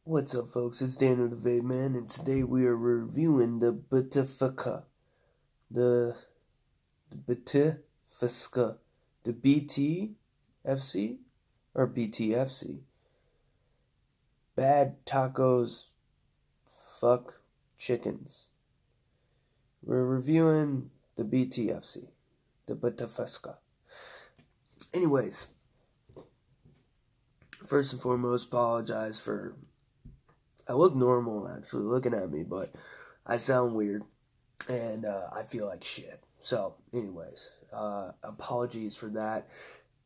What's up, folks? It's DanielTheVapeMan, and today we are reviewing the BTFC, the BTFC, the BTFC or BTFC. Bad tacos, fuck chickens. We're reviewing the BTFC, the BTFC. Anyways, first and foremost, apologize for. I look normal, actually, looking at me, but I sound weird, and I feel like shit. So, anyways, apologies for that.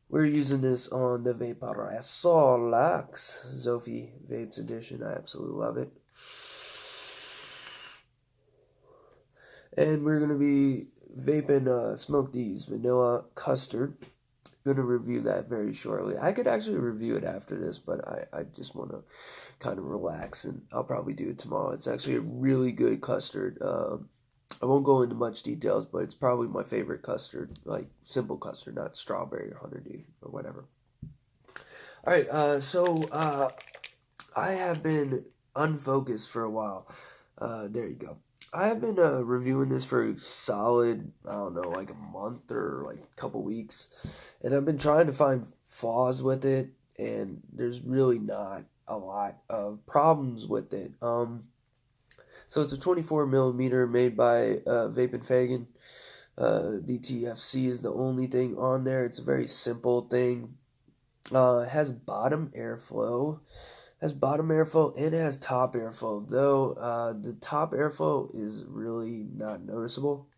We're using this on the Vape Solarx Zophie Vapes Edition. I absolutely love it. And we're going to be vaping Smoke D's Vanilla Custard. Gonna review that very shortly. I could actually review it after this, but I just want to kind of relax, and I'll probably do it tomorrow. It's actually a really good custard. I won't go into much details, but it's probably my favorite custard, like simple custard, not strawberry or 100D or whatever. All right, so I have been unfocused for a while. There you go. I have been reviewing this for a solid, I don't know, like a month or like a couple weeks. And I've been trying to find flaws with it, and there's really not a lot of problems with it. So it's a 24 millimeter made by Vape and Fagan. BTFC is the only thing on there. It's a very simple thing. It has bottom airflow. And it has top airflow, though the top airflow is really not noticeable,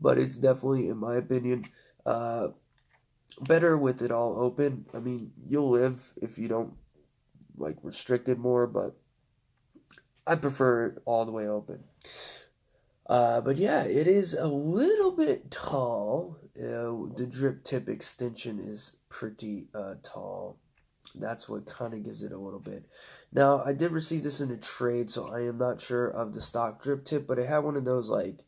but it's definitely, in my opinion, better with it all open. I mean, you'll live if you don't like restrict it more, but I prefer it all the way open. But yeah, it is a little bit tall. The drip tip extension is pretty tall. That's what kind of gives it a little bit. Now, I did receive this in a trade, so I am not sure of the stock drip tip, but it had one of those, like,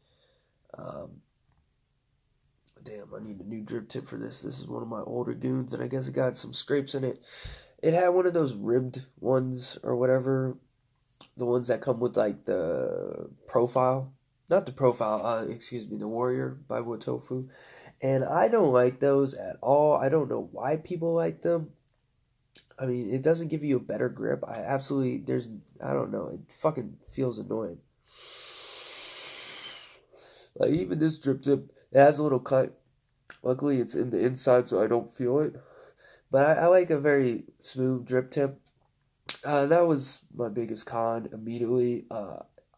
damn, I need a new drip tip for this. This is one of my older goons, and I guess it got some scrapes in it. It had one of those ribbed ones, or whatever, the ones that come with, like, the profile. Not the profile, excuse me, the Warrior by Wotofu. And I don't like those at all. I don't know why people like them. I mean, it doesn't give you a better grip. I don't know, it fucking feels annoying. Like, even this drip tip, it has a little cut. Luckily, it's in the inside, so I don't feel it. But I like a very smooth drip tip. That was my biggest con immediately.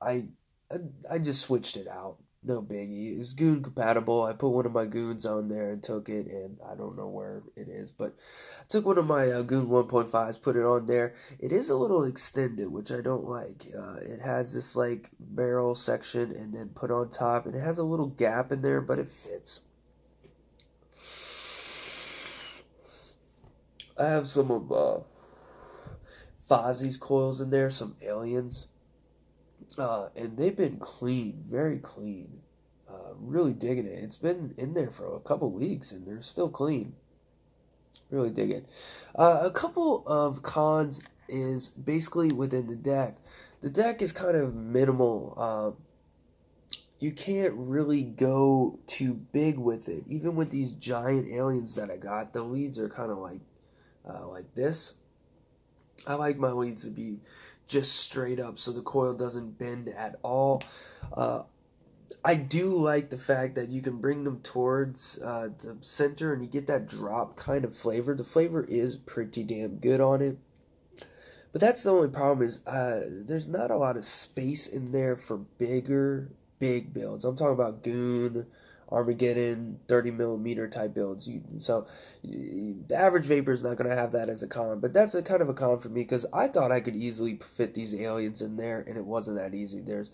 I just switched it out. No biggie. It's goon compatible. I put one of my goons on there and took it, and I don't know where it is, but I took one of my goon 1.5s, put it on there. It is a little extended, which I don't like. It has this like barrel section and then put on top, and it has a little gap in there, but it fits. I have some of Fozzie's coils in there, some aliens. And they've been clean, very clean. Really digging it. It's been in there for a couple weeks, and they're still clean. Really dig it. A couple of cons is basically within the deck. The deck is kind of minimal. You can't really go too big with it. Even with these giant aliens that I got, the leads are kind of like this. I like my leads to be just straight up so the coil doesn't bend at all. I do like the fact that you can bring them towards the center and you get that drop kind of flavor. The flavor is pretty damn good on it. But that's the only problem is there's not a lot of space in there for big builds. I'm talking about Goon, Armageddon, 30 millimeter type builds. So the average vapor is not going to have that as a con, but that's a kind of a con for me because I thought I could easily fit these aliens in there, and it wasn't that easy. There's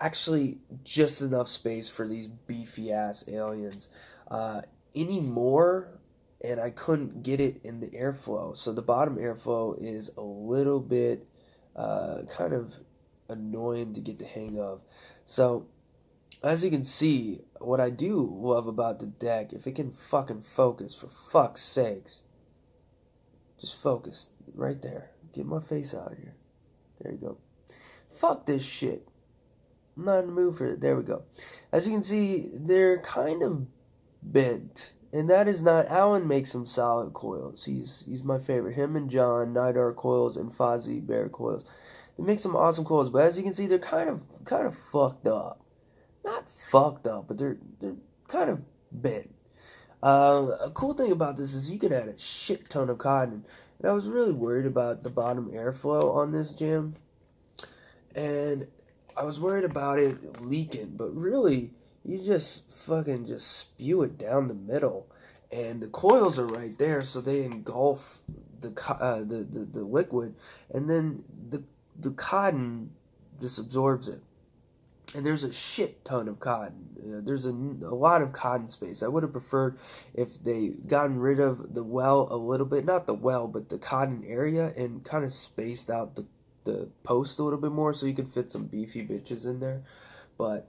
actually just enough space for these beefy ass aliens. Anymore, and I couldn't get it in the airflow. So the bottom airflow is a little bit kind of annoying to get the hang of. So as you can see, what I do love about the deck, if it can fucking focus, for fuck's sakes. Just focus right there. Get my face out of here. There you go. Fuck this shit. I'm not in the mood for it. There we go. As you can see, they're kind of bent. And that is not... Alan makes some solid coils. He's my favorite. Him and John, Nidar Coils, and Fozzie Bear Coils. They make some awesome coils. But as you can see, they're kind of fucked up. Not fucked up, but they're kind of bent. A cool thing about this is you can add a shit ton of cotton. And I was really worried about the bottom airflow on this jam. And I was worried about it leaking. But really, you just fucking just spew it down the middle. And the coils are right there, so they engulf the liquid. And then the cotton just absorbs it. And there's a shit ton of cotton. There's a lot of cotton space. I would have preferred if they gotten rid of the well a little bit. Not the well, but the cotton area. And kind of spaced out the post a little bit more so you could fit some beefy bitches in there. But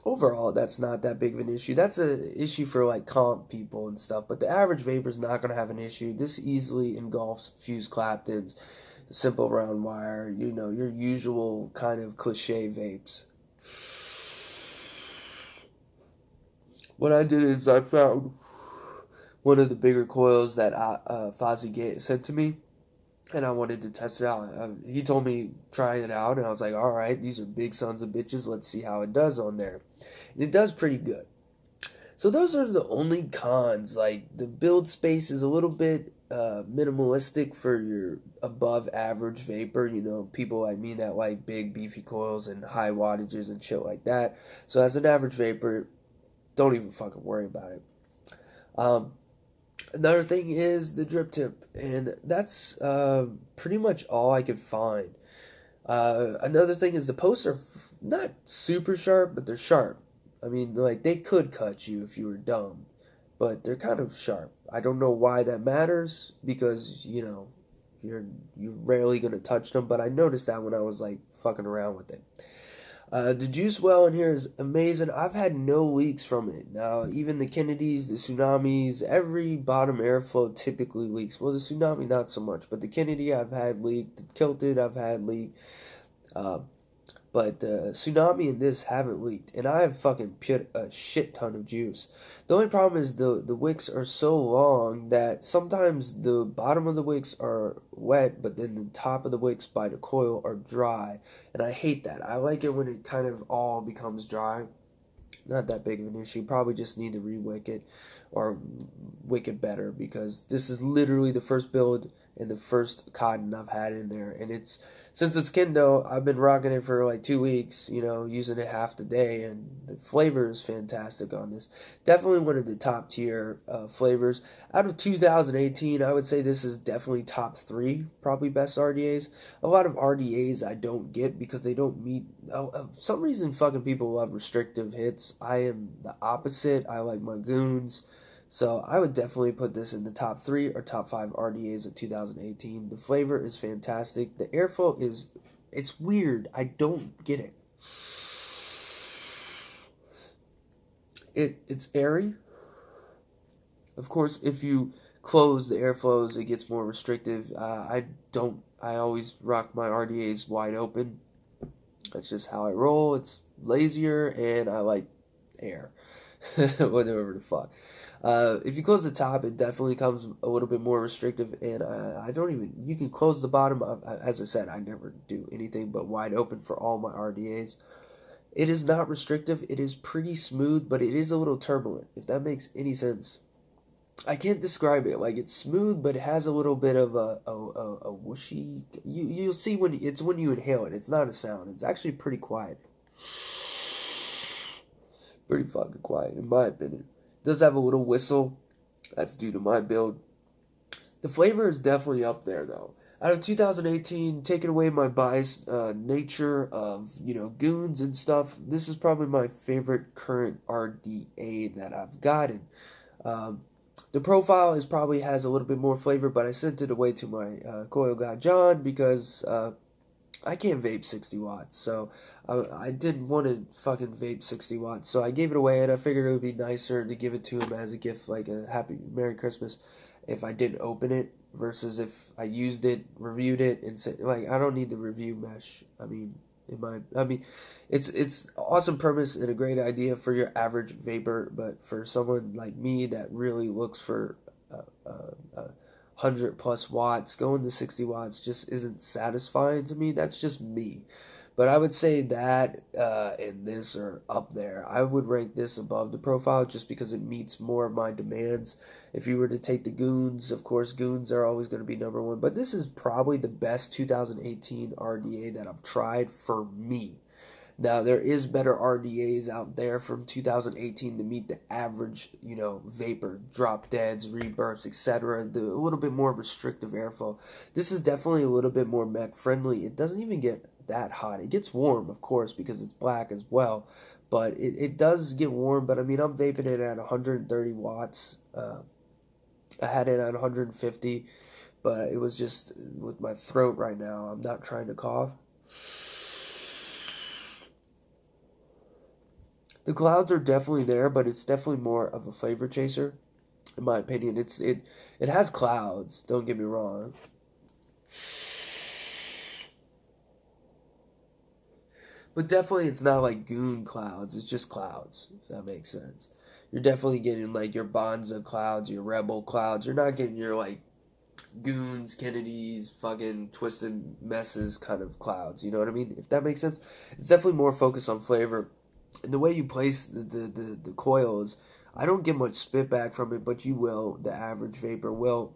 overall, that's not that big of an issue. That's an issue for like comp people and stuff. But the average vapor's not going to have an issue. This easily engulfs fused Claptons, simple round wire, you know, your usual kind of cliche vapes. What I did is I found one of the bigger coils that Fozzie sent to me, and I wanted to test it out. He told me try it out, and I was like, all right, these are big sons of bitches. Let's see how it does on there. And it does pretty good. So those are the only cons. Like, the build space is a little bit minimalistic for your above average vapor. You know, people like me that like big beefy coils and high wattages and shit like that. So as an average vapor, don't even fucking worry about it. Another thing is the drip tip, and that's pretty much all I could find. Another thing is the posts are not super sharp, but they're sharp. I mean, like, they could cut you if you were dumb, but they're kind of sharp. I don't know why that matters, because, you know, you're rarely going to touch them, but I noticed that when I was, like, fucking around with it. The juice well in here is amazing. I've had no leaks from it. Now, even the Kennedys, the Tsunamis, every bottom airflow typically leaks. Well, the Tsunami, not so much, but the Kennedy I've had leak. The Kilted I've had leak. But the Tsunami and this haven't leaked. And I have fucking put a shit ton of juice. The only problem is the wicks are so long that sometimes the bottom of the wicks are wet, but then the top of the wicks by the coil are dry. And I hate that. I like it when it kind of all becomes dry. Not that big of an issue. Probably just need to re-wick it or wick it better, because this is literally the first build and the first cotton I've had in there. And it's, since it's Kendo, I've been rocking it for like 2 weeks, you know, using it half the day, and the flavor is fantastic on this. Definitely one of the top tier flavors. Out of 2018, I would say this is definitely top 3, probably best RDAs. A lot of RDAs I don't get because they don't meet, for some reason fucking people love restrictive hits. I am the opposite. I like my goons. So I would definitely put this in the top 3 or top 5 RDAs of 2018. The flavor is fantastic. The airflow is, it's weird. I don't get it. It's airy. Of course, if you close the airflows, it gets more restrictive. I always rock my RDAs wide open. That's just how I roll. It's lazier, and I like air. Whatever the fuck. If you close the top, it definitely comes a little bit more restrictive, and I don't even, you can close the bottom. As I said, I never do anything but wide open for all my RDAs. It is not restrictive. It is pretty smooth, but it is a little turbulent, if that makes any sense. I can't describe it. Like, it's smooth, but it has a little bit of a whooshy. You'll see when you inhale it. It's not a sound. It's actually pretty quiet. Pretty fucking quiet, in my opinion. It does have a little whistle. That's due to my build. The flavor is definitely up there, though. Out of 2018, taking away my biased nature of, you know, goons and stuff, this is probably my favorite current RDA that I've gotten. The profile probably has a little bit more flavor, but I sent it away to my coil guy, John, because I can't vape 60 watts, so I didn't want to fucking vape 60 watts, so I gave it away, and I figured it would be nicer to give it to him as a gift, like a happy Merry Christmas, if I didn't open it. versus if I used it, reviewed it, and said, like, I don't need the review mesh. I mean, it's awesome premise and a great idea for your average vapor, but for someone like me that really looks for 100+ watts, going to 60 watts just isn't satisfying to me. That's just me. But I would say that and this are up there. I would rank this above the profile just because it meets more of my demands. If you were to take the goons, of course, goons are always going to be number one. But this is probably the best 2018 RDA that I've tried for me. Now, there is better RDAs out there from 2018 to meet the average, vapor, drop deads, rebirths, etc. A little bit more restrictive airflow. This is definitely a little bit more mech friendly. It doesn't even get that hot. It gets warm, of course, because it's black as well. But it does get warm. But, I mean, I'm vaping it at 130 watts. I had it at 150. But it was just with my throat right now. I'm not trying to cough. The clouds are definitely there, but it's definitely more of a flavor chaser, in my opinion. It has clouds, don't get me wrong. But definitely it's not like goon clouds, it's just clouds, if that makes sense. You're definitely getting like your Bonza clouds, your Rebel clouds. You're not getting your like goons, Kennedys, fucking twisted messes kind of clouds, you know what I mean? If that makes sense. It's definitely more focused on flavor. And the way you place the coils, I don't get much spit back from it, but you will. The average vapor will.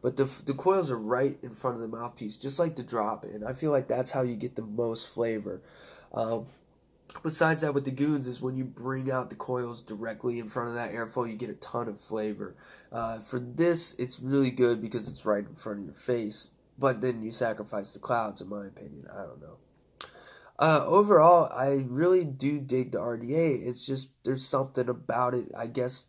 But the coils are right in front of the mouthpiece, just like the drop in. I feel like that's how you get the most flavor. Besides that, with the goons is when you bring out the coils directly in front of that airflow, you get a ton of flavor. For this, it's really good because it's right in front of your face. But then you sacrifice the clouds, in my opinion. I don't know. Overall, I really do dig the RDA. It's just, there's something about it. I guess,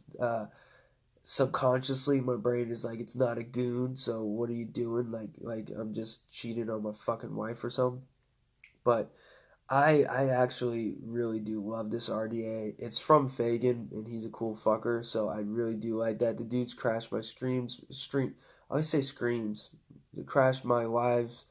subconsciously, my brain is like, it's not a goon, so what are you doing? Like I'm just cheating on my fucking wife or something. But I actually really do love this RDA. It's from Fagan, and he's a cool fucker, so I really do like that. The dude's crashed my I always say screams. They crashed my lives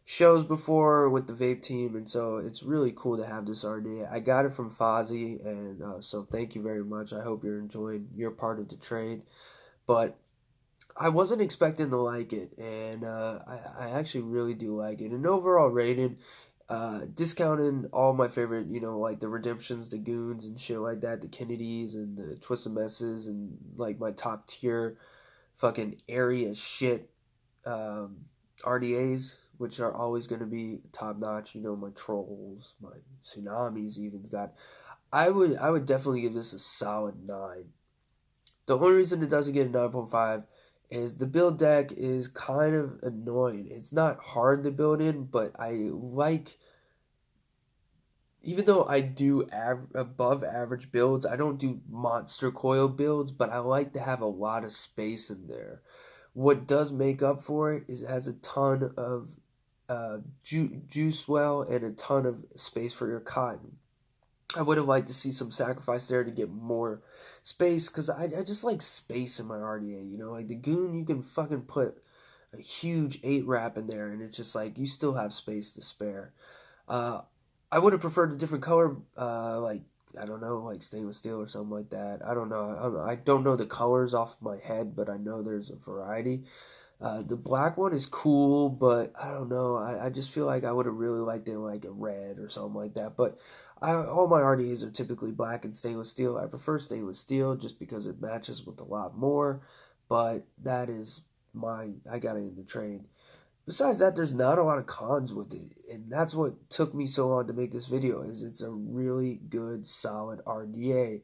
shows before with the vape team, and so it's really cool to have this RDA. I got it from Fozzie, and so thank you very much. I hope you're enjoying your part of the trade. But I wasn't expecting to like it, and I actually really do like it. And overall rating, discounting all my favorite, like the Redemptions, the Goons, and shit like that, the Kennedys, and the Twisted Messes, and like my top tier fucking area shit RDAs, which are always going to be top notch. My Trolls, my Tsunamis even got. I would definitely give this a solid 9. The only reason it doesn't get a 9.5 is the build deck is kind of annoying. It's not hard to build in, but I like, even though I do above average builds, I don't do monster coil builds, but I like to have a lot of space in there. What does make up for it is it has a ton of juice well and a ton of space for your cotton. I would have liked to see some sacrifice there to get more space, because I just like space in my RDA, like the Goon, you can fucking put a huge 8 wrap in there and it's just like you still have space to spare. I would have preferred a different color, like, I don't know, like stainless steel or something like that. I don't know. I don't know the colors off my head, but I know there's a variety. The black one is cool, but I don't know. I just feel like I would have really liked it like a red or something like that. But all my RDAs are typically black and stainless steel. I prefer stainless steel just because it matches with a lot more. But that is I got it in the trade. Besides that, there's not a lot of cons with it. And that's what took me so long to make this video, is it's a really good, solid RDA.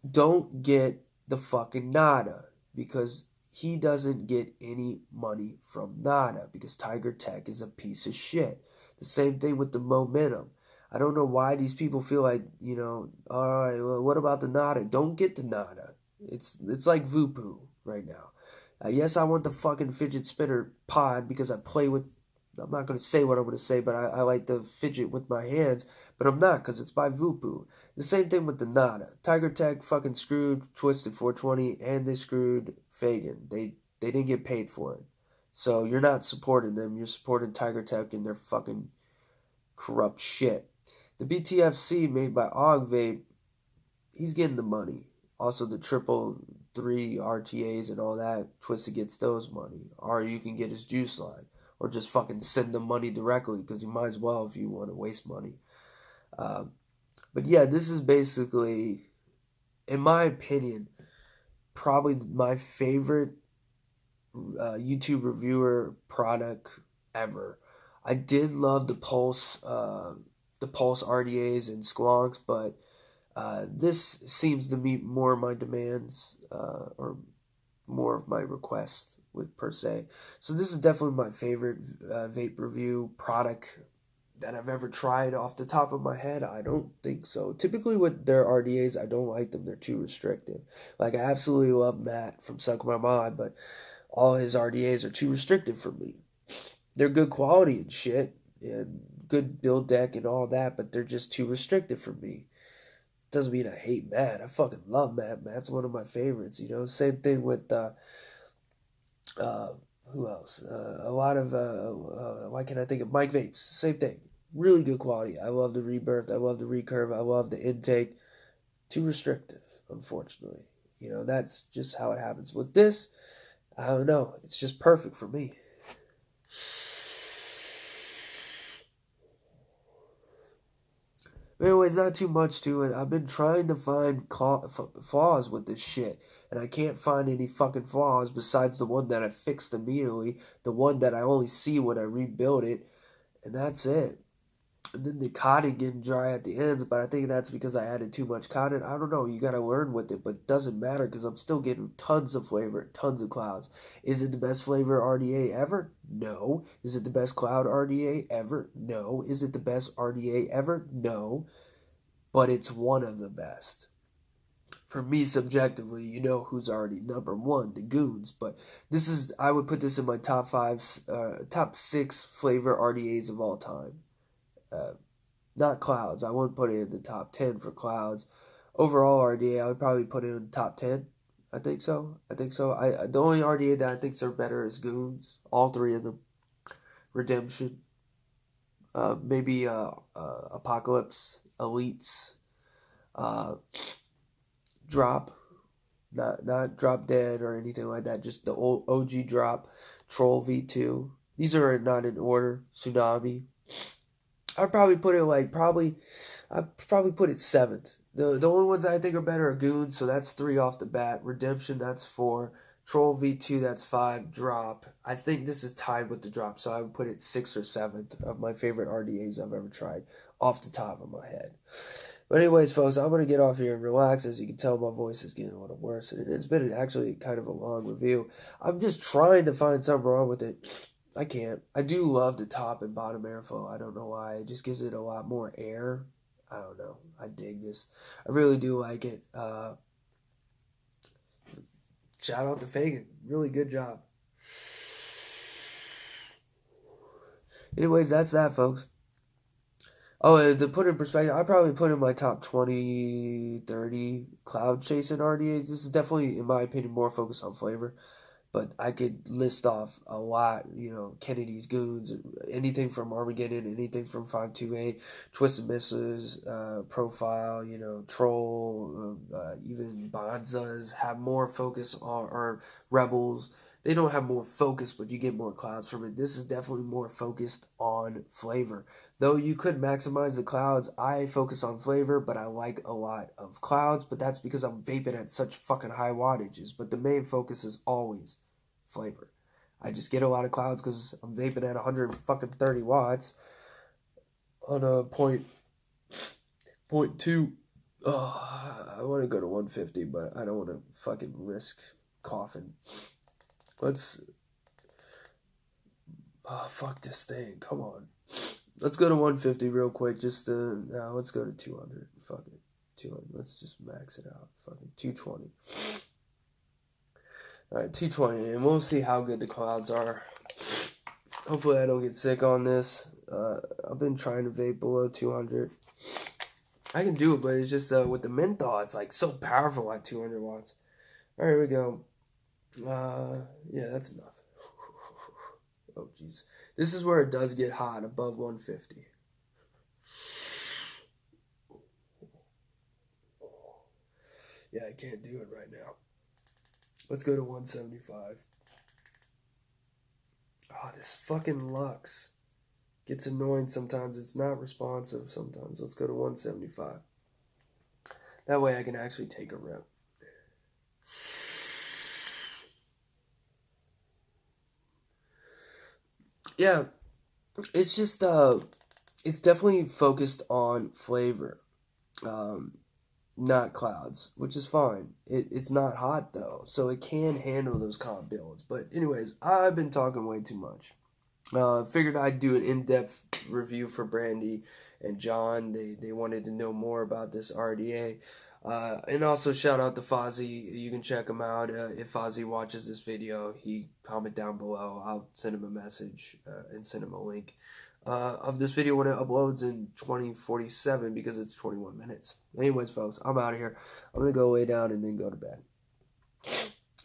Don't get the fucking Nada, because he doesn't get any money from Nada, because Tiger Tech is a piece of shit. The same thing with the Momentum. I don't know why these people feel like, all right, well, what about the Nada? Don't get the Nada. It's like Vupu right now. Yes, I want the fucking fidget spinner pod because I play with, I'm not going to say what I'm going to say, but I like to fidget with my hands, but I'm not, because it's by Vupu. The same thing with the Nada. Tiger Tech fucking screwed Twisted 420, and they screwed Fagan. They didn't get paid for it. So you're not supporting them. You're supporting Tiger Tech and their fucking corrupt shit. The BTFC made by Augvape, he's getting the money. Also the 333 RTAs and all that, Twisted gets those money. Or you can get his juice line. Or just fucking send them money directly, because you might as well if you want to waste money. But yeah, this is basically, in my opinion, probably my favorite YouTube reviewer product ever. I did love the Pulse RDAs and Squonks, but this seems to meet more of my demands or more of my requests per se. So this is definitely my favorite vape review product that I've ever tried. Off the top of my head, I don't think so. Typically with their RDAs, I don't like them. They're too restrictive. Like, I absolutely love Matt from Suck My Mod, but all his RDAs are too restrictive for me. They're good quality and shit, and good build deck and all that, but they're just too restrictive for me. Doesn't mean I hate Matt. I fucking love Matt. Matt's one of my favorites, you know. Same thing with who else? A lot of why can't I think of Mike Vapes? Same thing. Really good quality. I love the Rebirth. I love the Recurve. I love the intake. Too restrictive, unfortunately. You know, that's just how it happens. With this, I don't know. It's just perfect for me. Anyways, not too much to it. I've been trying to find flaws with this shit, and I can't find any fucking flaws besides the one that I fixed immediately, the one that I only see when I rebuild it, and that's it. And then the cotton getting dry at the ends, but I think that's because I added too much cotton. I don't know. You gotta learn with it, but it doesn't matter because I'm still getting tons of flavor, tons of clouds. Is it the best flavor RDA ever? No. Is it the best cloud RDA ever? No. Is it the best RDA ever? No. But it's one of the best. For me, subjectively, you know who's already number one, the Goons. But this is, I would put this in my top 6 flavor RDAs of all time. Not clouds. I wouldn't put it in the top 10 for clouds. Overall RDA, I would probably put it in the top 10. I think so. The only RDA that I think are better is Goons. All 3 of them. Redemption. Maybe Apocalypse. Elites. Drop. Not Drop Dead or anything like that. Just the old OG Drop. Troll V2. These are not in order. Tsunami. I'd probably put it I'd probably put it 7th. The only ones I think are better are Goons, so that's 3 off the bat. Redemption, that's 4. Troll V2, that's 5. Drop. I think this is tied with the Drop, so I would put it 6th or 7th of my favorite RDAs I've ever tried, off the top of my head. But anyways, folks, I'm going to get off here and relax. As you can tell, my voice is getting a little worse, and it's been actually kind of a long review. I'm just trying to find something wrong with it. I can't. I do love the top and bottom airflow. I don't know why. It just gives it a lot more air. I don't know. I dig this. I really do like it. Shout out to Fagan. Really good job. Anyways, that's that, folks. Oh, and to put it in perspective, I probably put in my top 20, 30 cloud chasing RDAs. This is definitely, in my opinion, more focused on flavor. But I could list off a lot, you know, Kennedy's Goons, anything from Armageddon, anything from 528, Twisted Misses, Profile, you know, Troll, even Bonzas have more focus on, or Rebels. They don't have more focus, but you get more clouds from it. This is definitely more focused on flavor. Though you could maximize the clouds, I focus on flavor, but I like a lot of clouds. But that's because I'm vaping at such fucking high wattages. But the main focus is always flavor. I just get a lot of clouds because I'm vaping at 130 watts on a point 0.2. I want to go to 150, but I don't want to fucking risk coughing. Fuck this thing. Come on. Let's go to 150 real quick. Let's go to 200. Fuck it. 200. Let's just max it out. Fucking 220. Alright, 220. And we'll see how good the clouds are. Hopefully I don't get sick on this. I've been trying to vape below 200. I can do it, but it's just with the menthol, it's like so powerful at 200 watts. Alright, here we go. Yeah, that's enough. Oh, jeez. This is where it does get hot, above 150. Yeah, I can't do it right now. Let's go to 175. Oh, this fucking Lux gets annoying sometimes. It's not responsive sometimes. Let's go to 175. That way I can actually take a rip. Yeah, it's just, it's definitely focused on flavor, not clouds, which is fine. It's not hot, though, so it can handle those comp builds. But anyways, I've been talking way too much. Figured I'd do an in-depth review for Brandy and John. They wanted to know more about this RDA. And also shout out to Fozzie. You can check him out. If Fozzie watches this video, he comment down below. I'll send him a message and send him a link of this video when it uploads in 2047 because it's 21 minutes. Anyways, folks, I'm out of here. I'm going to go lay down and then go to bed.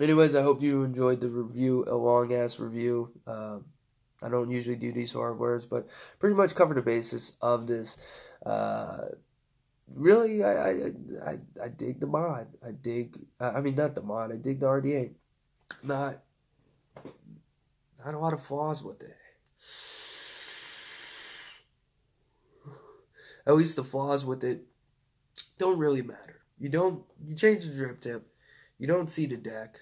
Anyways, I hope you enjoyed the review, a long-ass review. I don't usually do these hardwares, but pretty much covered the basis of this. Really, I dig the mod. I mean, not the mod. I dig the RDA. Not a lot of flaws with it. At least the flaws with it don't really matter. You change the drip tip. You don't see the deck.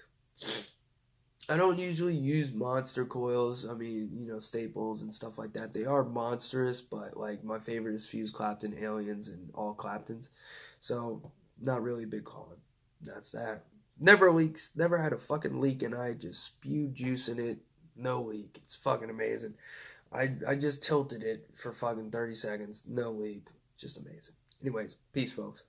I don't usually use monster coils. I mean, you know, staples and stuff like that. They are monstrous, but like my favorite is Fuse Clapton, Aliens, and all Claptons. So, not really a big con. That's that. Never leaks. Never had a fucking leak, and I just spewed juice in it. No leak. It's fucking amazing. I just tilted it for fucking 30 seconds. No leak. Just amazing. Anyways, peace, folks.